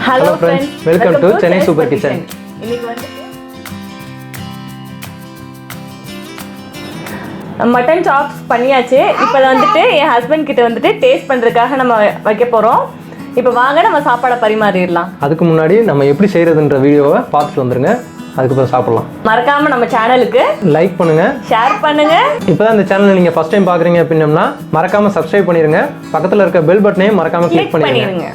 Hello friends, welcome to Chennai Super Kitchen. இன்னைக்கு வந்து mutton chops பண்ணியாச்சு. இப்போ வந்துட்டு என் ஹஸ்பண்ட் கிட்ட வந்துட்டு டேஸ்ட் பண்றதுக்காக நம்ம வைக்க போறோம். இப்போ வாங்க நம்ம சாப்பாடை பரிமாறிடலாம். அதுக்கு முன்னாடி நம்ம எப்படி செய்யறதுன்ற வீடியோவை பார்த்துட்டு வந்துருங்க. அதுக்கப்புறம் சாப்பிடலாம். மறக்காம நம்ம சேனலுக்கு லைக் பண்ணுங்க, ஷேர் பண்ணுங்க. இப்போதான் இந்த சேனலை நீங்க ஃபர்ஸ்ட் டைம் பாக்குறீங்க அப்படின்னா மறக்காம சப்ஸ்கிரைப் பண்ணிருங்க. பக்கத்துல இருக்க பெல் பட்டனையும் மறக்காம கிளிக் பண்ணிருங்க.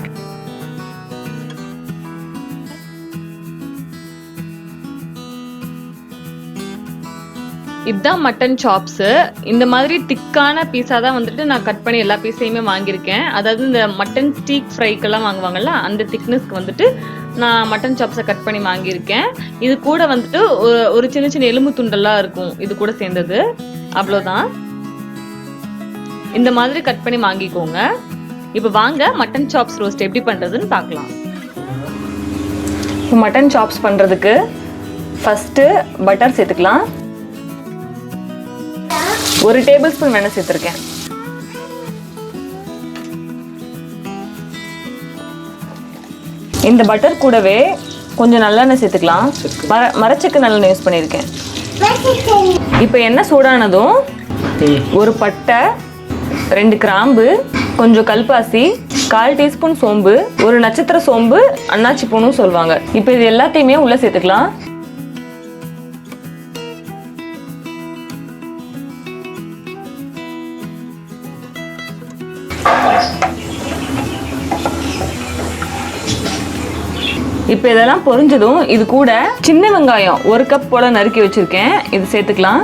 இதுதான் மட்டன் சாப்ஸு. இந்த மாதிரி திக்கான பீஸாக தான் வந்துட்டு நான் கட் பண்ணி எல்லா பீஸையுமே வாங்கியிருக்கேன். அதாவது இந்த மட்டன் ஸ்டீக் ஃப்ரைக்கெல்லாம் வாங்குவாங்கல்ல, அந்த திக்னஸ்க்கு வந்துட்டு நான் மட்டன் சாப்ஸை கட் பண்ணி வாங்கியிருக்கேன். இது கூட வந்துட்டு ஒரு சின்ன சின்ன எலும்பு துண்டெல்லாம் இருக்கும் இது கூட சேர்ந்தது. அவ்வளோதான். இந்த மாதிரி கட் பண்ணி வாங்கிக்கோங்க. இப்போ வாங்க மட்டன் சாப்ஸ் ரோஸ்ட் எப்படி பண்ணுறதுன்னு பார்க்கலாம். மட்டன் சாப்ஸ் பண்ணுறதுக்கு ஃபஸ்ட்டு பட்டர் சேர்த்துக்கலாம். 1 டேபிள் ஸ்பூன் வேணா சேர்த்துருக்கேன். இந்த பட்டர் கூடவே கொஞ்சம் நல்லெண்ணெய் சேர்த்துக்கலாம். மரச்செக்கு நல்லெண்ணெய் யூஸ் பண்ணியிருக்கேன். இப்போ எண்ணெய் சூடானதும் 1 பட்டை, 2 கிராம்பு, கொஞ்சம் கல்பாசி, 1/4 டீஸ்பூன் சோம்பு, 1 நட்சத்திர சோம்பு, அன்னாச்சி பூணும் சொல்லுவாங்க. இப்போ இது எல்லாத்தையுமே உள்ள சேர்த்துக்கலாம். இப்போ இதெல்லாம் பொரிஞ்சதும் இது கூட சின்ன வெங்காயம் 1 கப் போல நறுக்கி வச்சிருக்கேன். இது சேர்த்துக்கலாம்.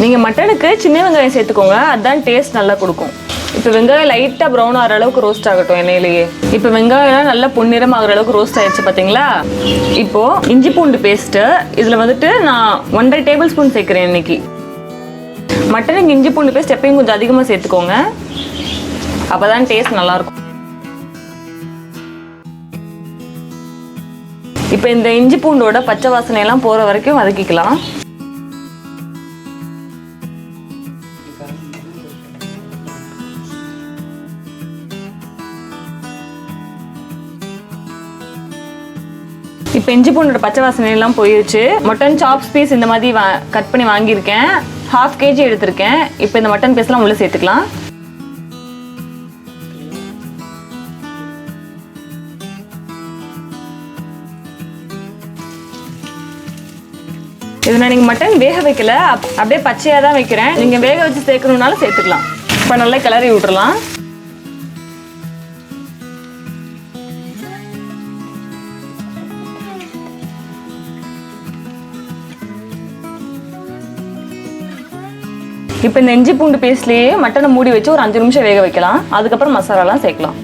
நீங்கள் மட்டனுக்கு சின்ன வெங்காயம் சேர்த்துக்கோங்க, அதுதான் டேஸ்ட் நல்லா கொடுக்கும். இப்போ வெங்காயம் லைட்டாக ப்ரௌன் ஆகிற அளவுக்கு ரோஸ்ட் ஆகட்டும் எண்ணெயிலேயே. இப்போ வெங்காயம் நல்லா பொன்னிறம் ஆகிற அளவுக்கு ரோஸ்ட் ஆயிடுச்சு பார்த்தீங்களா? இப்போது இஞ்சி பூண்டு பேஸ்ட்டு இதில் வந்துட்டு நான் 1.5 டேபிள் ஸ்பூன் சேர்க்குறேன் இன்னைக்கு. மட்டனுக்கு இஞ்சி பூண்டு பேஸ்ட் எப்பயும் கொஞ்சம் அதிகமாக சேர்த்துக்கோங்க, அப்போ தான் டேஸ்ட் நல்லாயிருக்கும். இப்போ இந்த இஞ்சி பூண்டோட பச்சை வாசனையெல்லாம் போகிற வரைக்கும் வதக்கிக்கலாம். இப்போ இஞ்சி பூண்டோட பச்சை வாசனையெல்லாம் போயிடுச்சு. மட்டன் சாப்ஸ் பீஸ் இந்த மாதிரி கட் பண்ணி வாங்கியிருக்கேன். 1/2 kg எடுத்திருக்கேன். இப்போ இந்த மட்டன் பீஸ்லாம் உள்ளே சேர்த்துக்கலாம். இது நான் நீங்கள் மட்டன் வேக வைக்கல, அப்படியே பச்சையாக தான் வைக்கிறேன். நீங்கள் வேக வச்சு சேர்க்கணுன்னாலும் சேர்த்துக்கலாம். இப்போ நல்லா கிளறி விட்டுறலாம். இப்போ இந்த இஞ்சி பூண்டு பேஸ்ட்லேயே மட்டனை மூடி வச்சு ஒரு 5 நிமிஷம் வேக வைக்கலாம். அதுக்கப்புறம் மசாலாலாம் சேர்க்கலாம்.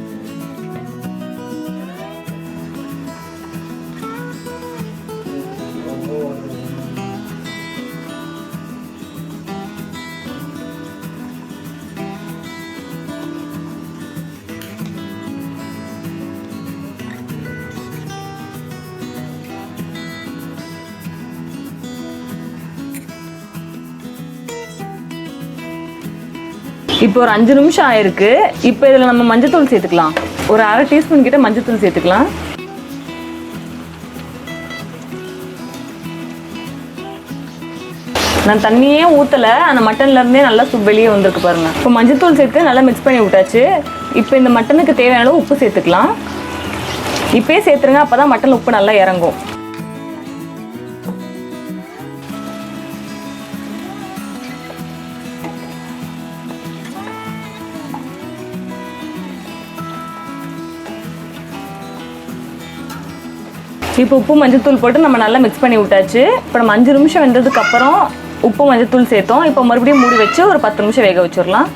இப்போ ஒரு 5 நிமிஷம் ஆயிருக்கு. இப்போ இதில் நம்ம மஞ்சத்தூள் சேர்த்துக்கலாம். ஒரு 1/2 டீஸ்பூன் கிட்ட மஞ்சத்தூள் சேர்த்துக்கலாம். நான் தண்ணியே ஊற்றலை, அந்த மட்டன்லேருந்தே நல்லா சூப் வெளியே வந்திருக்கு பாருங்க. இப்போ மஞ்சத்தூள் சேர்த்து நல்லா மிக்ஸ் பண்ணி விட்டாச்சு. இப்போ இந்த மட்டனுக்கு தேவையான அளவு உப்பு சேர்த்துக்கலாம். இப்போயே சேர்த்துருங்க, அப்போ தான் மட்டன் உப்பு நல்லா இறங்கும். இப்போ உப்பு மஞ்சத்தூள் போட்டு நம்ம நல்லா மிக்ஸ் பண்ணி விட்டாச்சு. இப்போ நம்ம 5 நிமிஷம் வெந்ததுக்கு அப்புறம் உப்பு மஞ்சத்தூள் சேர்த்தோம். இப்போ மறுபடியும் மூடி வச்சு ஒரு 10 நிமிஷம் வேக வச்சிடலாம்.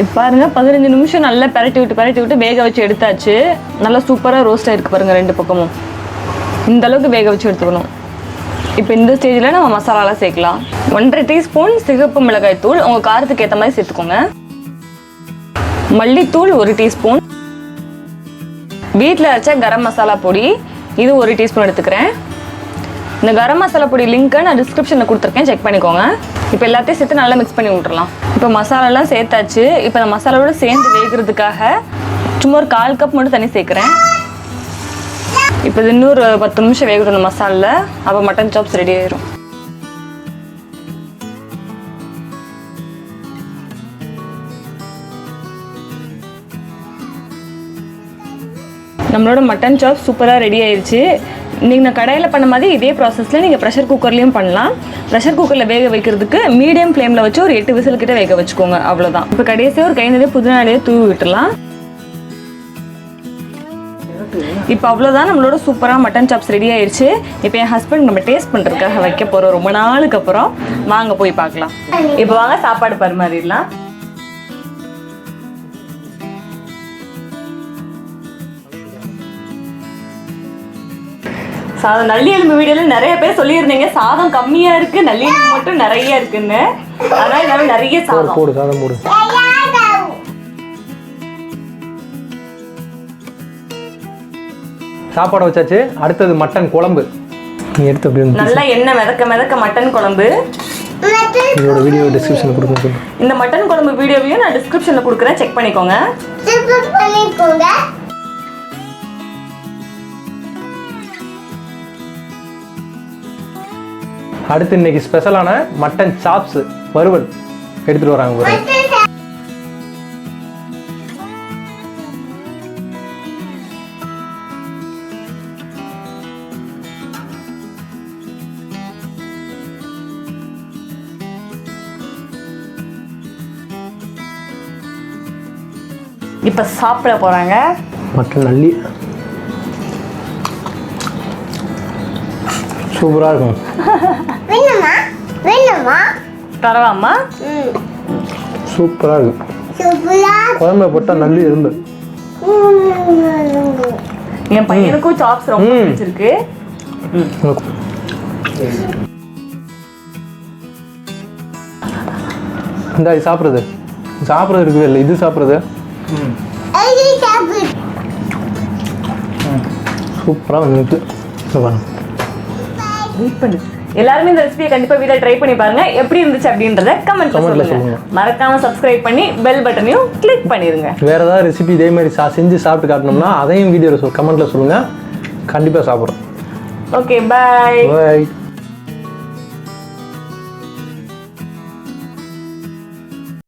இப்போ பாருங்க 15 நிமிஷம் நல்லா பரட்டி விட்டு வேக வச்சு எடுத்தாச்சு. நல்லா சூப்பராக ரோஸ்ட் ஆகிருக்கு பாருங்கள். 2 பக்கமும் இந்த அளவுக்கு வேக வச்சு எடுத்துக்கணும். இப்போ இந்த ஸ்டேஜில் நம்ம மசாலாலாம் சேர்க்கலாம். 1.5 டீஸ்பூன் சிகப்பு மிளகாய் தூள் உங்கள் காரத்துக்கு ஏற்ற மாதிரி சேர்த்துக்கோங்க. மல்லித்தூள் 1 டீஸ்பூன். வீட்டில் அரைச்ச கரம் மசாலா பொடி இது 1 டீஸ்பூன் எடுத்துக்கிறேன். இந்த கரம் மசாலா பொடி லிங்க்கை நான் டிஸ்கிரிப்ஷனில் கொடுத்துருக்கேன், செக் பண்ணிக்கோங்க. இப்போ எல்லாத்தையும் சேர்த்து நல்லா மிக்ஸ் பண்ணி விட்டுறலாம். இப்போ மசாலாலாம் சேர்த்தாச்சு. இப்போ அந்த மசாலாவோட சேர்ந்து வேகிறதுக்காக சும்மா ஒரு 1/4 கப் மட்டும் தண்ணி சேர்க்குறேன். இப்போ இது இன்னொரு 10 நிமிஷம் வேகட்டும் அந்த மசாலில். அப்போ மட்டன் சாப்ஸ் ரெடி ஆயிரும். நம்மளோட மட்டன் சாப் சூப்பராக ரெடி ஆயிடுச்சு. நீங்கள் கடையில் பண்ண மாதிரி இதே ப்ராசஸில் நீங்கள் ப்ரெஷர் குக்கர்லேயும் பண்ணலாம். ப்ரெஷர் குக்கரில் வேக வைக்கிறதுக்கு மீடியம் ஃப்ளேமில் வச்சு ஒரு 8 விசில் கிட்ட வேக வச்சுக்கோங்க, அவ்வளோதான். இப்போ கடைசியாக ஒரு கை நிறைய புதினாலையே தூவி விட்டுலாம். இப்போ அவ்வளோதான், நம்மளோட சூப்பராக மட்டன் சாப்ஸ் ரெடி ஆயிடுச்சு. இப்போ என் ஹஸ்பண்ட் நம்ம டேஸ்ட் பண்ணுறதுக்காக வைக்க போகிறோம் ரொம்ப நாளுக்கு அப்புறம். வாங்க போய் பார்க்கலாம். இப்போ வாங்க சாப்பாடு பரிமாறிடலாம். சாதம் நல்லி எலும்பு வீடியோவில் நிறைய பேர் சொல்லியிருந்தீங்க சாதம் கம்மியாக இருக்குது, நல்லி எலும்பு மட்டும் நிறைய இருக்குன்னு. அதனால் எல்லாரும் நிறைய சாதம் போடு, சாதம் போடு. சாப்பாடு வச்சாச்சு. அடுத்தது மட்டன் குழம்பு. நீ எடுத்து அப்படி நல்லா எண்ணெய் மிதக்க மட்டன் குழம்பு. இதோட வீடியோ டிஸ்கிரிப்ஷனில் கொடுக்குறேன். இந்த மட்டன் குழம்பு வீடியோவையும் நான் டிஸ்கிரிப்ஷனில் கொடுக்குறேன், செக் பண்ணிக்கோங்க. அடுத்து இன்னைக்கு ஸ்பெஷலான மட்டன் சாப்ஸ் வறுவல் எடுத்துட்டு வராங்க. இப்போ சாப்பிட போறாங்க. மட்டன் நல்லி சூப்பரா இருக்கும். தரவாமா? சூப்பரா இருக்கு. குழம்புல போட்டா நல்லி இருந்து. என் பையனுக்கும் சாப்ஸ் ரொம்ப பிடிச்சிருக்கு. இந்த இது சாப்பிட்றது இருக்குவே இல்லை, இது சாப்பிட்றது சூப்பராக வந்துட்டு. எல்லாருமே இந்த ரெசிபியை கண்டிப்பா வீட்ல ட்ரை பண்ணி பாருங்க. எப்படி இருந்துச்சு அப்படின்றத கமெண்ட்ல சொல்லுங்க. மறக்காம சப்ஸ்கிரைப் பண்ணி பெல் பட்டனையும் கிளிக் பண்ணிருங்க. வேற ஏதாவது ரெசிபி இதே மாதிரி செஞ்சு சாப்பிட்டு காட்டணும்னா அதையும் வீடியோல கமெண்ட்ல சொல்லுங்க, கண்டிப்பா சாப்பிட்றோம். Okay, by.